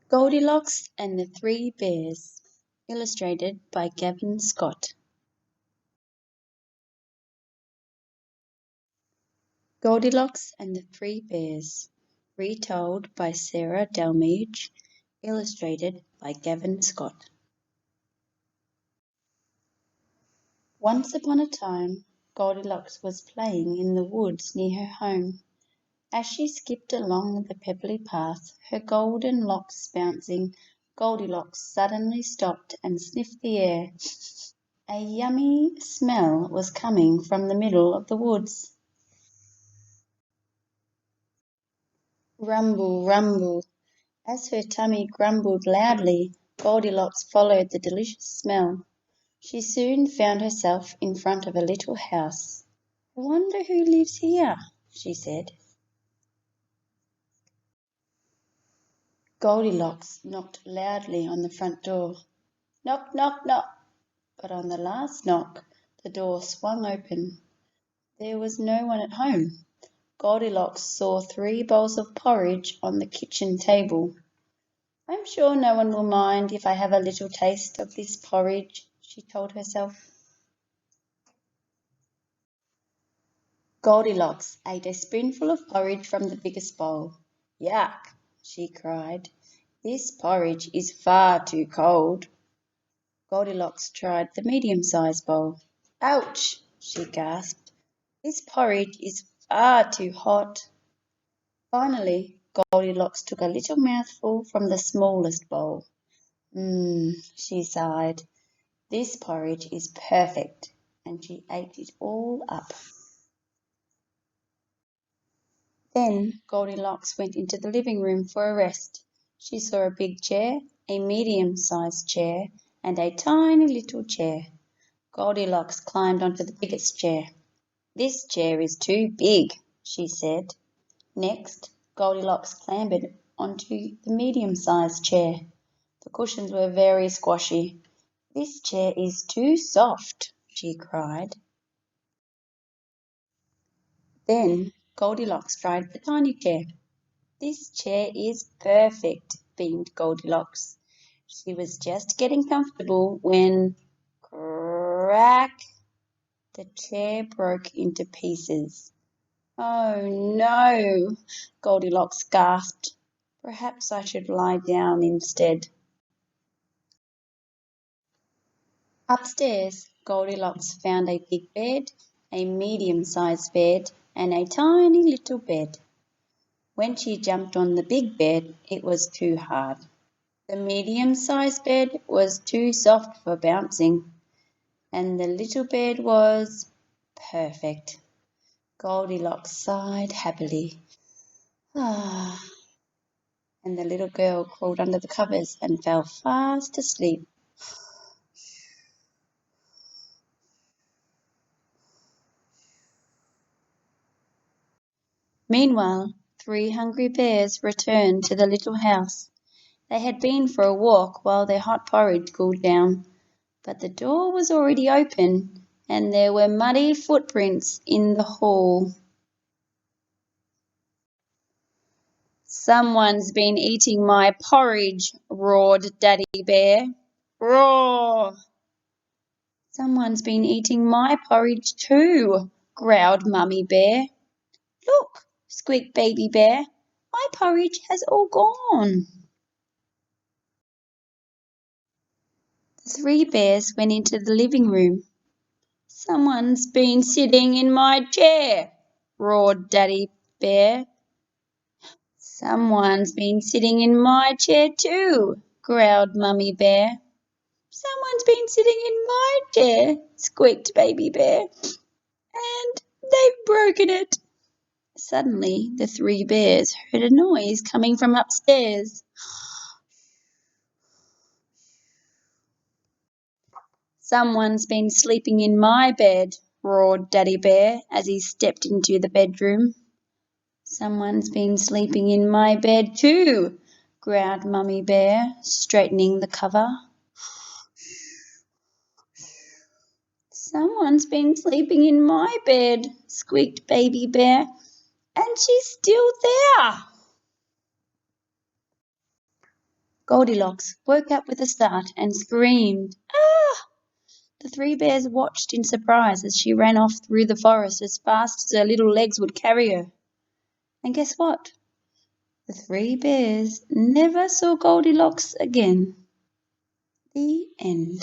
Goldilocks and the Three Bears, illustrated by Gavin Scott. Goldilocks and the Three Bears, retold by Sarah Delmege, illustrated by Gavin Scott. Once upon a time, Goldilocks was playing in the woods near her home. As she skipped along the pebbly path, her golden locks bouncing, Goldilocks suddenly stopped and sniffed the air. A yummy smell was coming from the middle of the woods. Rumble, rumble. As her tummy grumbled loudly, Goldilocks followed the delicious smell. She soon found herself in front of a little house. "I wonder who lives here," she said. Goldilocks knocked loudly on the front door. Knock, knock, knock. But on the last knock, the door swung open. There was no one at home. Goldilocks saw 3 bowls of porridge on the kitchen table. "I'm sure no one will mind if I have a little taste of this porridge," she told herself. Goldilocks ate a spoonful of porridge from the biggest bowl. "Yuck!" she cried. "This porridge is far too cold." Goldilocks tried the medium-sized bowl. "Ouch!" she gasped. "This porridge is far too hot." Finally, Goldilocks took a little mouthful from the smallest bowl. She sighed. "This porridge is perfect," and she ate it all up. Then Goldilocks went into the living room for a rest. She saw a big chair, a medium-sized chair, and a tiny little chair. Goldilocks climbed onto the biggest chair. "This chair is too big," she said. Next, Goldilocks clambered onto the medium-sized chair. The cushions were very squashy. "This chair is too soft," she cried. Then Goldilocks tried the tiny chair. "This chair is perfect," beamed Goldilocks. She was just getting comfortable when, crack, the chair broke into pieces. "Oh no!" Goldilocks gasped. "Perhaps I should lie down instead." Upstairs, Goldilocks found a big bed, a medium-sized bed, and a tiny little bed. When she jumped on the big bed, it was too hard. The medium-sized bed was too soft for bouncing, and the little bed was perfect. Goldilocks sighed happily. Ah, and the little girl crawled under the covers and fell fast asleep. Meanwhile, 3 hungry bears returned to the little house. They had been for a walk while their hot porridge cooled down, but the door was already open, and there were muddy footprints in the hall. "Someone's been eating my porridge," roared Daddy Bear. "Roar!" "Someone's been eating my porridge too," growled Mummy Bear. "Look," squeaked Baby Bear, "my porridge has all gone." The 3 bears went into the living room. "Someone's been sitting in my chair," roared Daddy Bear. "Someone's been sitting in my chair too," growled Mummy Bear. "Someone's been sitting in my chair," squeaked Baby Bear, "and they've broken it." Suddenly, the 3 bears heard a noise coming from upstairs. "Someone's been sleeping in my bed," roared Daddy Bear as he stepped into the bedroom. "Someone's been sleeping in my bed too," growled Mummy Bear, straightening the cover. "Someone's been sleeping in my bed," squeaked Baby Bear, "and she's still there." Goldilocks woke up with a start and screamed, "Ah!" The three bears watched in surprise as she ran off through the forest as fast as her little legs would carry her. And guess what? The three bears never saw Goldilocks again. The end.